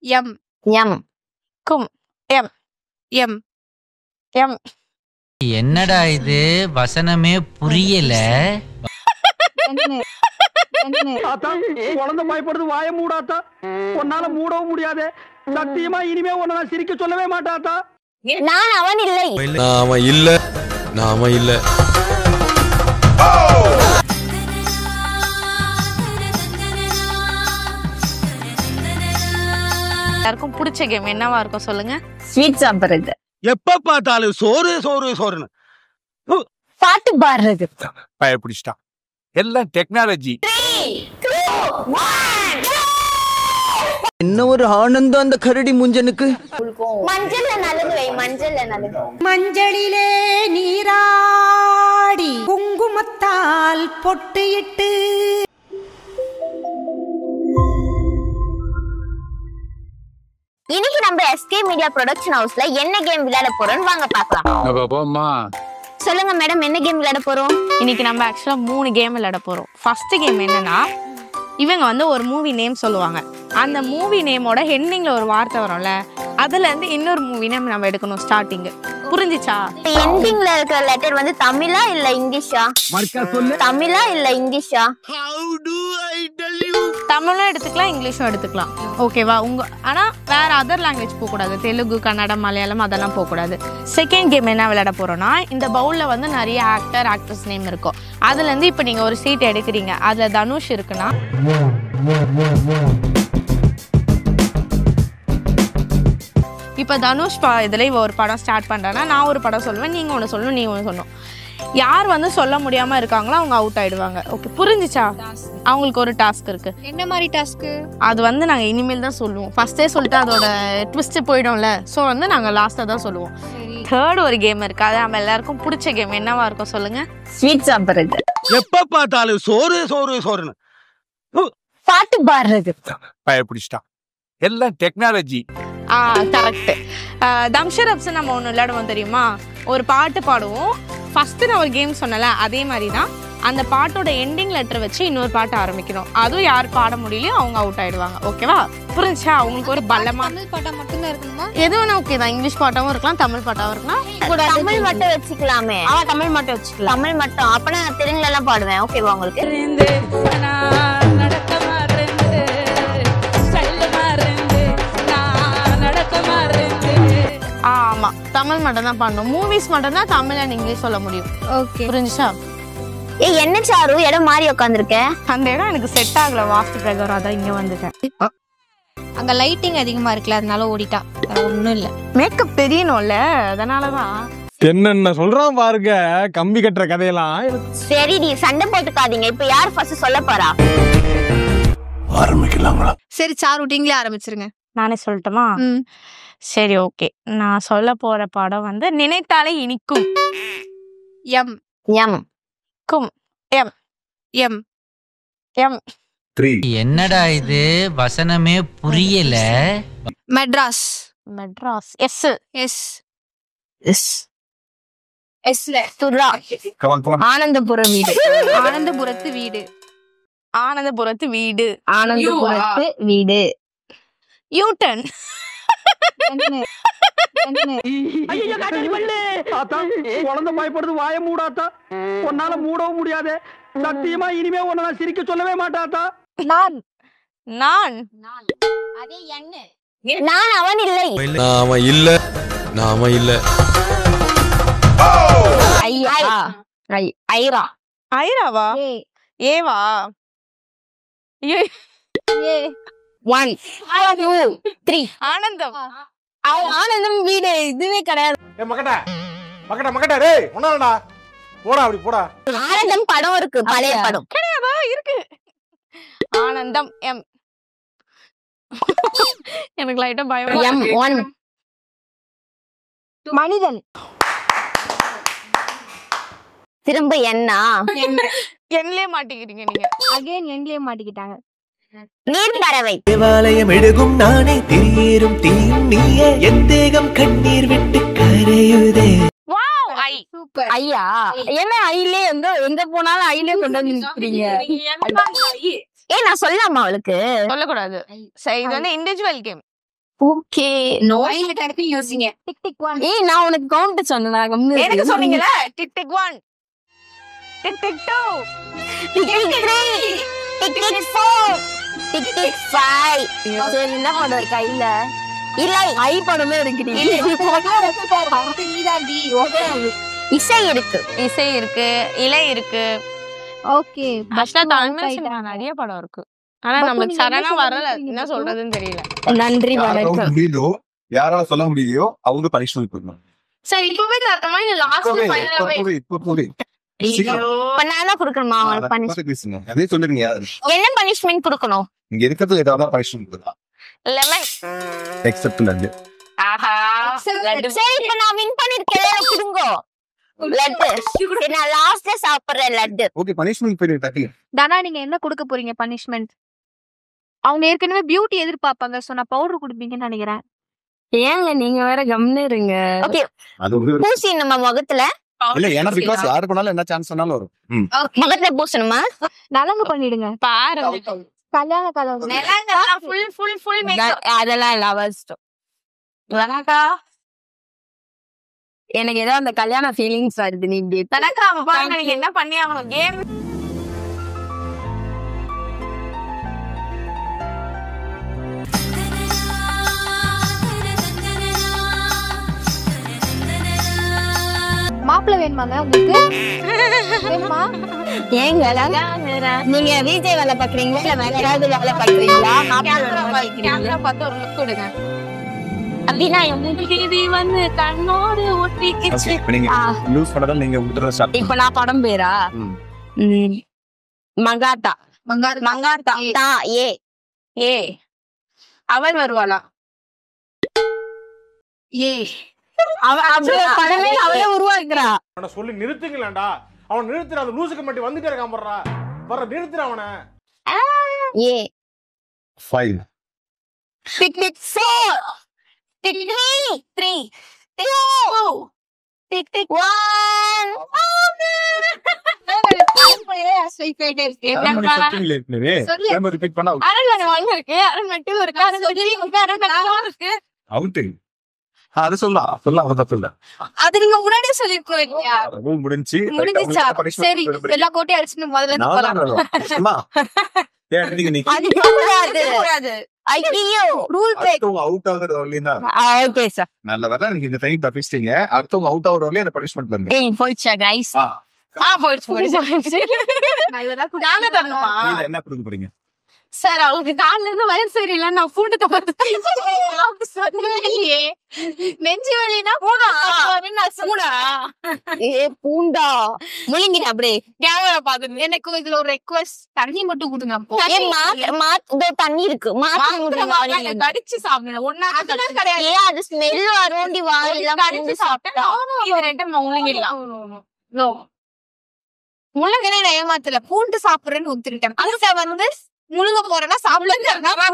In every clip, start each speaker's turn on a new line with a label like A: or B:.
A: M
B: M
A: கும் M M M
C: என்னடா இது வசனமே புரியல.
D: குழந்தை பயப்படுது வாய மூடாத்தா. உன்னால மூடவும் முடியாது. சத்தியமா இனிமே உன்னை நான் சிரிக்க சொல்லவே மாட்டாத்தா.
B: நான் அவன் இல்லை.
E: நாம இல்ல.
A: எல்லாருக்கும் பிடிச்ச கேம் என்னவா இருக்கும் சொல்லுங்க?
B: ஸ்வீட் சாப்பிடுறது.
D: எப்ப பார்த்தாலும் சோறு சோறு சோறுன்னு
B: பாட்டு பாடுறது.
F: பயப்பிடிச்சிட்டான். எல்லாம் டெக்னாலஜி.
G: என்ன ஒரு ஆனந்தம் அந்த கரடி முஞ்சனுக்கு.
B: மஞ்சள்ல நல்லது வை. மஞ்சள்ல நல்லது.
H: மஞ்சளிலே நீராடி குங்குமத்தால் பொட்டு இட்டு.
B: இன்னைக்கு நம்ம எஸ்கே மீடியா ப்ரொடக்ஷன் ஹவுஸ்ல என்ன கேம் விளையாட போறோம்னு வாங்க பார்க்கலாம். சொல்லுங்க மேடம், என்ன கேம் விளையாட போறோம்?
A: இன்னைக்கு நம்ம ஆக்சுவலா 3 கேம் விளையாட போறோம். ஃபர்ஸ்ட் கேம் என்னன்னா, இவங்க வந்து ஒரு மூவி நேம் சொல்லுவாங்க. அந்த மூவி நேமோட ஹெண்டிங்ல ஒரு வார்த்தை வரும்ல, அதுல இருந்து இன்னொரு மூவி நேம் நம்ம எடுக்கணும் ஸ்டார்டிங். புரிஞ்சுச்சா?
B: எண்டிங்ல இருக்கிற லெட்டர் வந்து தமிழா இல்ல இங்கிலீஷா? தமிழா இல்ல இங்கிலீஷா?
A: தமிழும் எடுத்துக்கலாம், இங்கிலீஷும் எடுத்துக்கலாம். ஓகேவா? ஆனா வேற அதர் லாங்குவேஜ் போகக்கூடாது. தெலுங்கு, கன்னடம், மலையாளம் அதெல்லாம் போகக்கூடாது. செகண்ட் கேம் என்ன விளையாட போறோம்னா, இந்த பவுல்ல வந்து நிறைய ஆக்டர்ஸ் நேம் இருக்கும். அதுல இருந்து இப்ப நீங்க ஒரு சீட் எடுக்கிறீங்க. அதுல தனுஷ் இருக்குன்னா இப்ப தனுஷ் இதுல ஒரு படம் ஸ்டார்ட் பண்றேன்னா நான் ஒரு படம் சொல்லுவேன், நீங்க ஒண்ணு சொல்லணும், நீங்க ஒண்ணு சொல்லணும். யார் வந்து சொல்ல முடியாம இருக்காங்களோ அவங்க அவுட் ஆயிடுவாங்க. ஓகே, புரிஞ்சுச்சா? அவங்களுக்கு ஒரு டாஸ்க் இருக்கு.
I: என்ன மாதிரி டாஸ்க்?
A: அது வந்து நாங்க இனிமேல் தான் சொல்லுவோம். ஃபர்ஸ்டே சொல்லிட்டு அதோட ட்விஸ்ட் போயிடும்ல. ஸோ வந்து நாங்க லாஸ்டா தான் சொல்லுவோம். தேர்ட் ஒரு கேம் இருக்கு. அது நம்ம எல்லாருக்கும் பிடிச்ச கேம் என்னவா இருக்கும் சொல்லுங்க?
B: ஸ்வீட் சாப்பிடுறது.
D: எப்ப பார்த்தாலும் சோறு சோறு சோறுன்னு
B: பாட்டு பாடுறது.
F: பயப்பிடிச்சிட்டான். எல்லாம் டெக்னாலஜி.
A: கரெக்ட். தம்ஷரப்ஸ் நம்ம ஒன்று விளையாடுவோம் தெரியுமா? ஒரு பாட்டு பாடுவோம். ஃபர்ஸ்ட் நான் ஒரு கேம் சொன்னல, அதே மாதிரி தான் அந்த பாட்டோட எண்டிங் லெட்டர் வச்சு இன்னொரு பாட்டு ஆரம்பிக்கணும். அதுவும் யார் பாட முடியலையோ அவங்க அவுட் ஆயிடுவாங்க. ஓகேவா? புரிஞ்சா? அவங்களுக்கு ஒரு பலமா
I: தமிழ் பாட்டா மட்டும்தான் இருக்கணுமா?
A: எது வேணா ஓகே தான். இங்கிலீஷ் பாட்டாவும் இருக்கலாம், தமிழ் பாட்டாவும் இருக்கலாம்.
B: தமிழ் மட்டும் வச்சுக்கலாமே.
A: தமிழ் மட்டும் வச்சுக்கலாம்.
B: தமிழ் மட்டும். அப்ப நான் தெலுங்குல எல்லாம் பாடுவேன். ஓகேவா உங்களுக்கு?
A: ஆமா, தமிழ் மட்டும் தான் பாடணும். மூவிஸ் மட்டும் தான் தமிழ் அண்ட் இங்கிலீஷ் சொல்ல முடியும்.
I: ஓகே,
A: புரிஞ்சுச்சா?
B: என்ன சாரு இடம் மாறி உட்காந்துருக்க?
A: அந்த இடம் எனக்கு செட் ஆகல வாஸ்து பிரகாரம், அதான் இங்க வந்துட்டேன்.
I: அங்க லைட்டிங் அதிகமா இருக்குல்ல, அதனால ஓடிட்டா. ஒண்ணும் இல்ல,
A: மேக்கப் தெரியணும்ல, அதனாலதான்.
D: என்னென்ன சொல்றான் பாருங்க, கம்பி கட்டுற கதையெல்லாம்.
B: சரி, நீ சண்டை போட்டுக்காதீங்க. இப்ப யார் ஃபர்ஸ்ட் சொல்ல போறா?
E: ஆரம்பிக்கலாங்களா?
I: சரி சாரு, நீங்களே ஆரம்பிச்சிருங்க.
A: நானே சொல்லட்டுமா? சரி, ஓகே. நான் சொல்ல போற படம் வந்து நினைத்தாலே இனிக்கும்.
I: எம்
B: எம்
A: கும் எம் எம் எம்
E: 3
C: என்னடா இது வசனமே புரியல.
I: Madras.
A: Madras. S
I: S
B: S
I: எஸ்ல
B: சுரா. ஆனந்தபுரம் வீடு.
I: ஆனந்தபுரத்து வீடு.
A: ஆனந்தபுரத்து வீடு.
B: ஆனந்தபுரத்து வீடு.
A: யூட்டன்.
D: குழந்தை பயப்படுது வாய மூடாத்தா. உன்னால மூடவும் முடியாது. சத்தியமா இனிமே உன்னை நான் சிரிக்க சொல்லவே மாட்டாத்தா.
A: நான் நான்
B: அதே என்ன? நான் அவன் இல்லை.
E: நாம இல்ல.
B: ஐரா.
A: ஐராவா? ஏவா?
B: 1 2 3
A: ஆனந்தம்.
B: ஆனந்தம் வீடு. இதுவே கிடையாது. ஆனந்தம் படம் இருக்கு, பழைய படம்.
A: கிடையாதா? இருக்கு. ஆனந்தம் எம். எனக்கு லைட்டா பயம்.
B: எம் 1
A: மனிதன்.
B: திரும்ப என்ன?
A: எண்ணிலே மாட்டிக்கிறீங்க நீங்க.
I: அகைன் எண்ட்லயே மாட்டிக்கிட்டாங்க.
B: நீர் பறவை.
G: தேவாலயம் எடுகும் நானே திரியேறும் தீயும் நீயே என் தேகம் கண்ணீர் விட்டு கரையுதே.
A: வாவ், ஐ.
I: சூப்பர்.
B: ஐயா, என்ன ஐலே எங்க போனாலும் ஐலே கொண்டு வந்து நிக்கிறீங்க. நான் சொல்லலாமா அவளுக்கு?
A: சொல்லக்கூடாது. சரி, இது வந்து இண்டிவிஜுவல் கேம்.
B: ஓகே நோ
I: வாயில கரெக்ட் யோசிங்க.
B: Tick tick 1. ஏய் நான் உனக்கு கவுண்ட் சொன்னேன்.
A: எனக்கு சொன்னீங்கல tick tick 1 tick tick 2
B: tick tick 3 tick tick 4 tick tick 5. சரி என்ன பண்ற கையில இல்ல ஐ படமே இருக்கு. இசை இருக்கு
A: இலை இருக்கு.
I: ஓகே
A: ஃபர்ஸ்டா தமிழ்ல நிறைய படம் இருக்கு. ஆனா நமக்கு சரணா வரல, என்ன சொல்றதுன்னு தெரியல.
B: நன்றி வணக்கம்.
F: யாரால சொல்ல முடியலையோ அவங்க பனிஷ்மெண்ட் கொடுக்கணும்.
A: சரி இப்பவே தரமா இல்ல லாஸ்ட் ஃபைனலாவே
B: இப்ப நான் தான் கொடுக்கணுமா உங்களுக்கு பனிஷ்மென்ட்?
F: அதே சொல்லுங்க.
B: என்ன பனிஷ்மென்ட் கொடுக்கணும்?
F: இங்க இருக்கிறது ஏதாவது பனிஷ்மெண்ட் கொடுக்கலாம்.
B: Lemon
F: except laddu.
A: ஆஹா
B: சரி இப்ப நான் வின் பண்ணிருக்கேன். கொடுங்க லட்டு. நான் லாஸ்ட்ல சாப்பிடுறேன் லட்டு.
F: ஓகே பனிஷ்மெண்ட் பீரியட் தட்டி.
I: தானா நீங்க என்ன கொடுக்க போறீங்க பனிஷ்மெண்ட்? அவங்க ஏற்கனவே பியூட்டி எதிர்பார்ப்பாங்க, சோ நான் பவுடர் கொடுப்பீங்கன்னு நினைக்கிறேன்.
B: ஏங்க நீங்க வேற கம்னு இருங்க. ஓகே
F: அது
B: பூசி நம்ம முகத்துல
F: இல்ல ஏன்னா பிகாஸ் யாரு பண்ணாலும் என்ன சான்ஸ் சொன்னாலும் வரும்.
B: முகத்துல பூசணுமா?
I: நலங்கு பண்ணிடுங்க.
A: பாரு
I: கல்யாண கலவு
A: நெலங்கலாம் ஃபுல் மேக்கப்
B: அதெல்லாம் லவர்ஸ். வணக்கா எனக்கு ஏதோ அந்த கல்யாண ஃபீலிங்ஸ் வருது. நீ இப்படி
A: தனக்கா பாருங்க நீங்க என்ன பண்ணி ஆகணும் கேம்.
I: மாப்பிள்ளை வேணுமாங்க உங்களுக்கு? வேணுமா?
B: ஏங்க நீங்க விஜய் வேலை பாக்குறீங்களா இல்ல வேற ஏதாவது வேலை பாக்குறீங்களா?
A: கேமரா பார்த்து ஒரு லுக் கொடுங்க.
B: அப்படின்னா
A: வந்து கண்ணோடு ஒட்டிக்கிச்சு.
F: லூஸ் பண்ணதா நீங்க விட்டுற ஸ்டார்ட்.
B: இப்ப நான் படம் பேரா மங்காத்தா மங்காத்தா தா ஏ
A: ஏ அவன் வருவாளா? ஏ
B: படமே அவளே உருவாக்குறா.
J: அவனை சொல்லி நிறுத்துங்களேன்டா. அவன் நிறுத்துற அந்த லூசுக்கு மட்டும் வந்துட்டே இருக்கான் போடுறா. வர நிறுத்துற அவனை.
B: ஏ
F: 5
B: tick tick 4 tick 3 2 tick tick 1.
F: Repeat பண்ணா அவுட். அது சொல்லலாம் அவன் தப்பு இல்ல.
I: அது நீங்க முன்னாடியே சொல்லிருக்கீங்க. முடிஞ்சிச்சா? சரி எல்லா கோட்டையும் அடிச்சுட்டு முதல்ல போலாம்.
B: ஐயோ ரூல் பிரேக்.
F: அவுட் ஆகுறது வரலனா
B: ஓகே சார்.
F: நல்ல வேளை நீங்க இந்த டைம் தப்பிச்சிட்டீங்க. அடுத்தவங்க அவுட் ஆகுற வரல அந்த பனிஷ்மென்ட் பண்ணுங்க.
B: ஏய் போய்ச்சா गाइस?
A: போயிடுச்சு. நான் இதெல்லாம் நானே தரணுமா?
F: நீங்க என்ன கொடுக்க போறீங்க?
A: சார் அவங்களுக்கு கால்ல இருந்து வயிறு சரியில்லை, நான் பூண்டு தப்பு நெஞ்சு வலினா பூண்டா
B: பூண்டா முழுங்கின அப்படியே
A: கேமரா பாத்துங்க. எனக்கு இதுல ஒரு ரெக்வஸ்ட், தண்ணி மட்டும் கொடுங்க.
B: தண்ணி இருக்கு
A: கடிச்சு சாப்பிடுங்க. ஒன்னா கிடையாது.
B: அது ஸ்மெல் வரோண்டி வாயிலாம்
A: கடிச்சு சாப்பிட்டா இது ரெண்டு முழுங்கிடலாம். முழுங்கனே ஏமாத்தல, பூண்டு சாப்பிடுறேன்னு ஒத்துக்கிட்டேன். அதுல வந்து முழுங்க போறேன்னா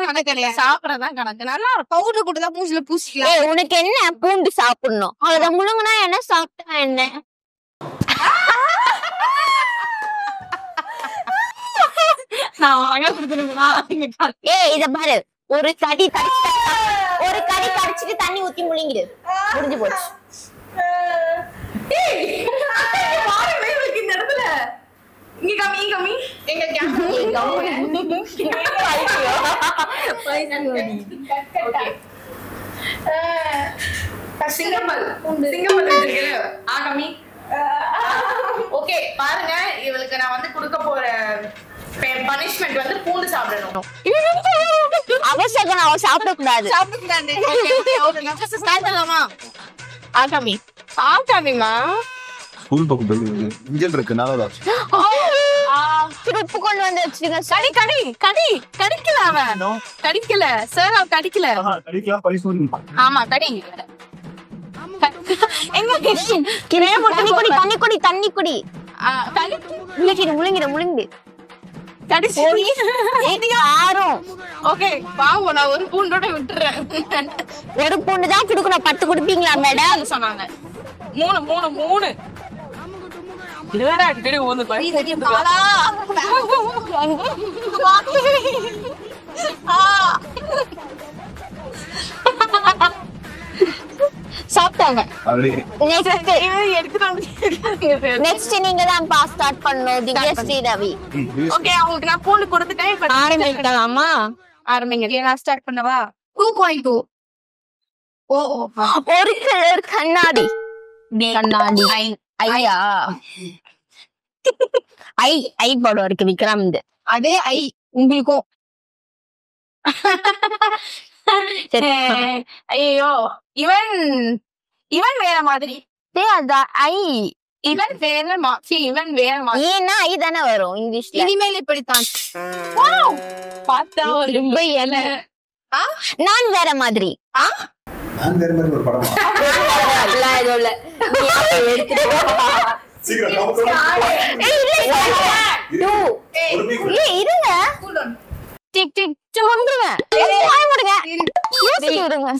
A: கணக்கு இல்லையா? சாப்பிடறதான் கணக்கு. நல்லா பவுடர் கொடுத்தா பூசில பூசிக்கலாம்.
B: உனக்கு என்ன பூண்டு சாப்பிடணும்? அத முழுங்கினா என்ன சாப்பிட்டா என்ன? இத பாரு, ஒரு கடி கடிச்சிட்டு தண்ணி ஊத்தி முழுங்கிடு, முடிஞ்சு போச்சு.
A: இந்த இடத்துல இங்க கம்மி எங்க ஓகே பாருங்க, இவளுக்கு நான் வந்து கொடுக்க போற பனிஷ்மெண்ட் வந்து பூண்டு சாப்பிடணும்.
B: அவசரம் அவ சாப்பிடக்கூடாது.
A: ஆகாமிமா
F: ஸ்கூல் பக்கம் இன்ஜின் இருக்கு.
B: உப்பு கொண்டு வந்து வச்சுங்க.
A: கடிக்கல அவன், கடிக்கல சார், அவன் கடிக்கல. ஆமா கடி.
B: தண்ணி குடி. முழுங்கிடு.
A: ஓகே பாவம், நான் ஒரு பூண்டோட விட்டுறேன்.
B: ஒரு பூண்டு தான் குடுக்கணும். 10 குடுப்பீங்களா மேடம்? சொன்னாங்க
A: 3 இதுவேற அடிக்கடி ஓந்து
B: எடுத்துக்கோங்க. நெக்ஸ்ட் நீங்க தான் பாஸ் ஸ்டார்ட் பண்ணனும். திவ்யஸ்ரீ ரவி.
A: ஓகே உங்களுக்கு நான் பூண்டு கொடுத்துட்டேன். இப்ப
B: ஆரம்பிக்கலாமா?
A: ஆரம்பிங்க. நான் ஸ்டார்ட் பண்ணவா? 2.2.
B: ஒரு கலர் கண்ணாடி. கண்ணாடி. ஐயா. ஐ படம் இருக்கு விக்ராம்து.
A: அதே ஐ உங்களுக்கும். ஐயோ இவன் வேற மாதிரி.
B: ஐ
A: இவன் வேற இவன் வேற மாதிரி.
B: ஏன்னா ஐ தானே வரும் இங்கிலீஷ்ல.
A: இனிமேல் இப்படித்தான். பார்த்தா ரொம்ப என்ன
B: நான் வேற மாதிரி.
F: நான் வேற மாதிரி ஒரு படமா?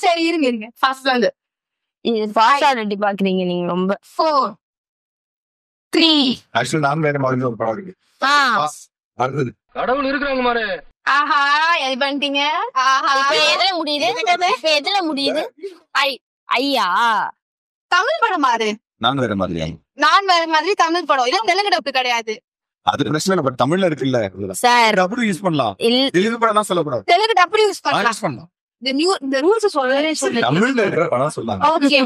A: சரி இருங்க. ஃபர்ஸ்ட்ல இருந்து
B: பாக்குறீங்க நீங்க ரொம்ப.
A: 4 3
F: ஆக்சுவலி நான் வேற மாதிரி ஒரு படம் இருக்கு. அடுத்தது
D: கடவுள் இருக்கிறாங்க மாரே.
A: ஆஹா இது பண்ணிட்டீங்க. ஆஹா
B: எதுல முடியுது? ஐயா
A: தமிழ் படம் மாறு.
F: நான் வேற மாதிரி.
A: நான் வேற மாதிரி தமிழ் படம். இல்ல தெலுங்கு டப்பு கிடையாது.
F: அது பிரச்சனை இல்ல. பட் தமிழ்ல இருக்குல்ல
B: சார்.
F: அப்படி யூஸ் பண்ணலாம். தெலுங்கு படம் தான் சொல்லக்கூடாது.
A: தெலுங்கு டப்பு யூஸ் பண்ணலாம்.
F: யூஸ் பண்ணலாம்.
A: இந்த ரூல்ஸ் சொல்லவே சொல்லுங்க.
F: தமிழ்ல இருக்கிற படம் சொல்லாங்க.
A: ஓகே.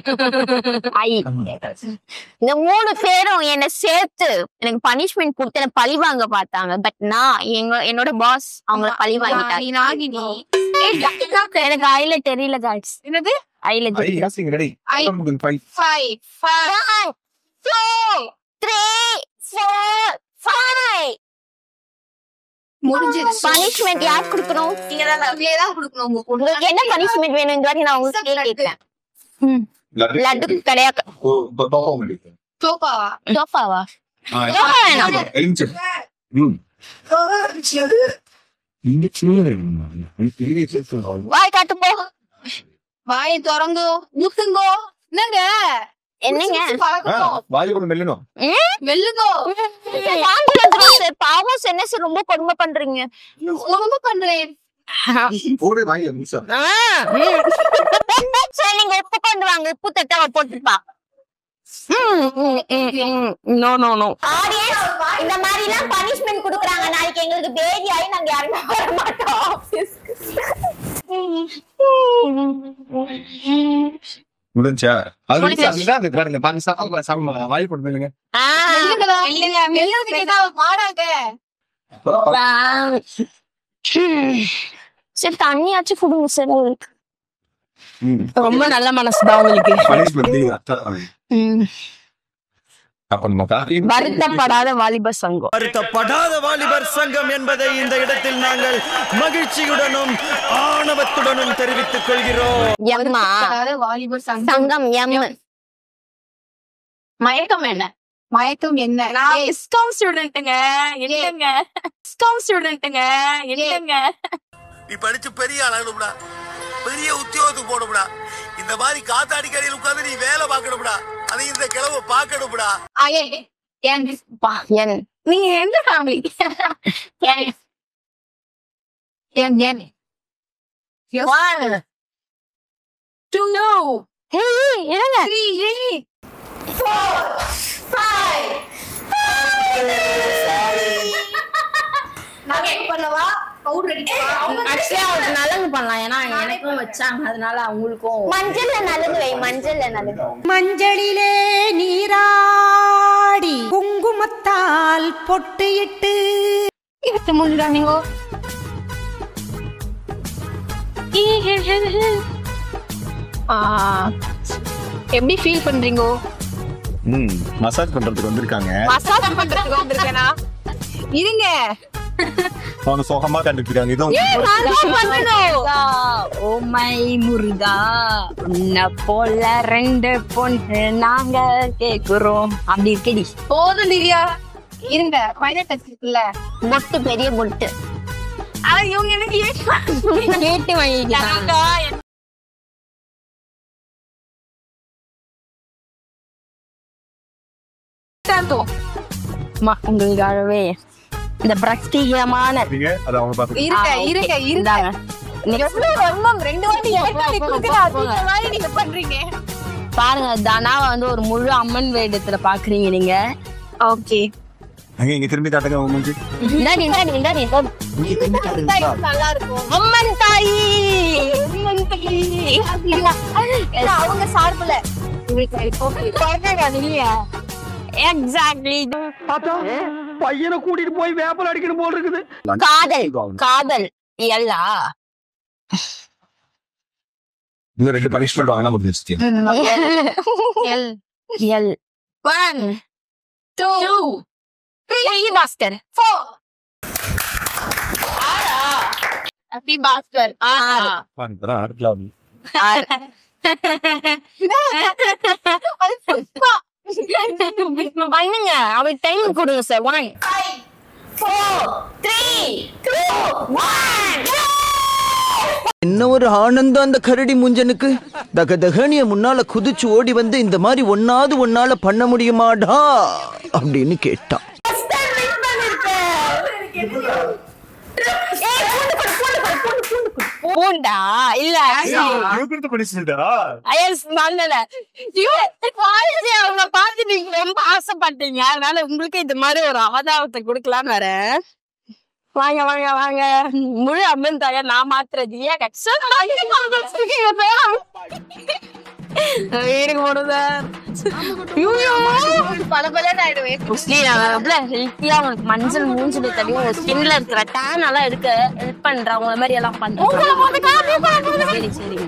B: இந்த 3 பேரும் என்ன சேர்த்து எனக்கு பனிஷ்மெண்ட் கொடுத்து என்ன பழி வாங்க பார்த்தாங்க. பட் நான் என்னோட பாஸ் அவங்கள பழி வாங்கிட்டாங்க.
A: நாகினி
B: எனக்கு ஐல தெரியல गाइस.
A: என்னது
B: ஐல தெரியல.
F: ரெடி
A: 5 4
B: 3 4 5
A: முடிஞ்சிருச்சு.
B: பனிஷ்மெண்ட் யார் கொடுக்கணும்?
A: நீங்க தான் கொடுக்கணும்.
B: உங்களுக்கு என்ன பனிஷ்மெண்ட் வேணும் இந்த வாட்டி நான் உங்களுக்கு கேக்குறேன். லட்டு கிடையாது. தோஃபாவா? வாய் காட்டு போ.
A: வாயை திறங்கோ முத்துங்கோ. என்னங்க
F: வாயோட மெல்லணும்.
A: வெல்லுங்கோ.
B: பாவம் என்ன சார் ரொம்ப கொடுமை பண்றீங்க.
A: ரொம்ப பண்றேன்.
F: ஓரே வாய் நிமிஷம்.
B: சரி நீங்க உப்பு கொண்டு வாங்க. உப்பு தட்டா போட்டுப்பா. நோ ஆடியன்ஸ் இந்த மாதிரி எல்லாம் பனிஷ்மென்ட் கொடுக்கறாங்க. நாளைக்கு எங்களுக்கு பேபி ஆயி நாங்க யாருமே வர மாட்டோம்.
F: முடிஞ்சா அது அது பாருங்க பாருங்க சாப்பிடுங்க வாய் போடுங்க.
B: சரி தண்ணியாச்சும் குடுங்க சார்.
A: ரொம்ப நல்ல மனசுதான் உங்களுக்கு.
B: வருத்தப்படாத வாலிபர் சங்கம்.
K: வருத்தப்படாத வாலிபர் சங்கம் என்பதை இந்த இடத்தில் நாங்கள் மகிழ்ச்சியுடனும் ஆணவத்துடனும் தெரிவித்துக் கொள்கிறோம்.
A: வாலிபர்
B: சங்கம் எம்.
A: மயக்கம் என்ன? மயக்கம் என்ன? இஸ்காம் ஸ்டூடெண்ட்டுங்க. இல்லங்க இஸ்காம் ஸ்டூடெண்ட்டுங்க. இல்லங்க
K: நீ படிச்சு பெரிய ஆளாகணும்டா, பெரிய உத்தியோகத்துக்கு போகணும்டா. இந்த மாதிரி காத்தாடி கடையில் உட்கார்ந்து நீ வேலை பார்க்கணும்டா. அது இந்த கிழவை பார்க்கணும்டா.
A: நீங்க எந்த ஃபேமிலி?
B: நலங்கு பண்ணலாம். ஏன்னா எனக்கும் வச்சாங்க அதனால அவங்களுக்கும். மஞ்சள்ல நலங்கு வை. மஞ்சள்ல நலங்கு.
H: மஞ்சளிலே நீராடி குங்குமத்தால் பொட்டு இட்டு
A: முடிஞ்சாங்க. எப்படி ஃபீல் பண்றீங்க?
F: மசாஜ் பண்றதுக்கு வந்திருக்காங்க.
A: மசாஜ் பண்றதுக்கு வந்திருக்கேனா? இருங்க
F: அவங்க சோகமா கண்டுபிடிக்காங்க. இதோ
B: ஓ மை முருகா உன்னை போல 2 பொண்ணு நாங்க கேக்குறோம். அப்படி இருக்கடி
A: போதும் திவ்யா. இருங்க ஃபைனல் டச் இருக்குல்ல,
B: பொட்டு பெரிய பொட்டு.
A: இவங்க எனக்கு
B: கேட்டு வாங்கிக்கிறாங்க. உங்களுக்காகவே இந்த பிரஸ்டீஜியமான
A: இருங்க 2 வாட்டி நீங்க பண்றீங்க.
B: பாருங்க தனாவை வந்து ஒரு முழு அம்மன் வேடத்துல பாக்குறீங்க நீங்க. ஓகே
F: இங்க திரும்பி காட்டுங்க மூஞ்சி.
B: இந்தாடி நல்லா இருக்கும். அம்மன் தாயி அவங்க சார்புல எக்ஸாக்ட்லி.
D: பையனை கூட்டிட்டு போய் வேப்பல் அடிக்கணும் போல் இருக்குது.
B: காதல் எல்லா
F: இன்னும் 2 பனிஷ்மெண்ட் வாங்கினா முடிஞ்சிச்சு.
B: L 1 2 3 Bhaskar 4 happy Bhaskar.
F: பாருங்க அடுத்து
B: பண்ணுங்க. அவ டைம் கொடுங்க சார். 1 4 3 2 1.
L: என்ன ஒரு ஆனந்தம் அந்த கரடி முஞ்சனுக்கு. தகதகனிய முன்னால குதிச்சு ஓடி வந்து இந்த மாதிரி ஒன்னால பண்ண முடியுமாடா அப்படின்னு கேட்டான்.
B: பூண்டா இல்ல அவங்க பார்த்து நீங்க ரொம்ப ஆசைப்பட்டீங்க, அதனால உங்களுக்கு இந்த மாதிரி ஒரு ஆதாரத்தை கொடுக்கலான்னு வரேன். வாங்க வாங்க வாங்க. முழு அம்மன் தாயா நான் மாத்துறது வீடுக்கு போடுத மஞ்சள் மூஞ்சில தடி ஸ்கின்ல இருக்கிற டேன் எல்லாம் எடுக்க ஹெல்ப் பண்றவங்க மாதிரி எல்லாம் பண்றாங்க. சரி சரி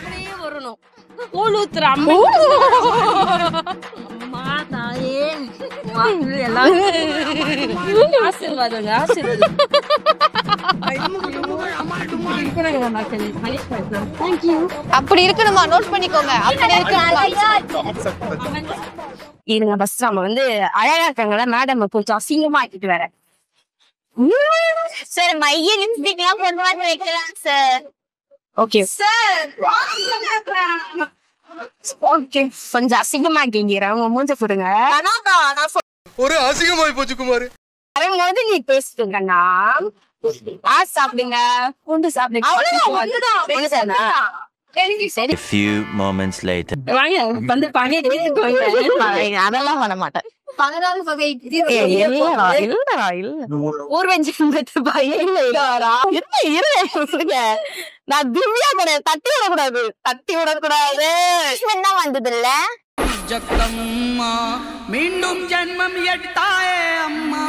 B: அப்படியே வரணும். ஆசீர்வாதங்க ஆசீர்வாதம்.
I: அப்படி இருக்கணுமா? நோட் பண்ணிக்கோங்க. அப்படி
B: இருங்க ஃபர்ஸ்ட் நம்ம வந்து அழகா இருக்காங்களா மேடம் கொஞ்சம் அசிங்கமா ஆக்கிட்டு வரேன்.
I: சார் மைய லிப்ஸ்டிக்லாம் கொண்டு வந்து வைக்கலாம் சார்.
B: Okay sir. ஓகே கொஞ்சம் அசிங்கமா ஆக்கிங்கிறேன். உங்க மூஞ்ச கொடுங்க.
K: ஒரு அசிங்கமாய் போச்சு குமார்.
B: வரும்போது நீ பேசிட்டுங்கண்ணா. சாப்பிடுங்க பூண்டு சாப்பிடுங்க.
M: A few moments later.
B: அதெல்லாம் பண்ண மாட்டேன்.
I: 16 வகை
B: நான் திவ்யா கிடையாது. தட்டி விடக்கூடாது தட்டி விடக்கூடாது என்ன வந்தது இல்ல.
H: மீண்டும் ஜென்மம் எடுத்தாயே அம்மா.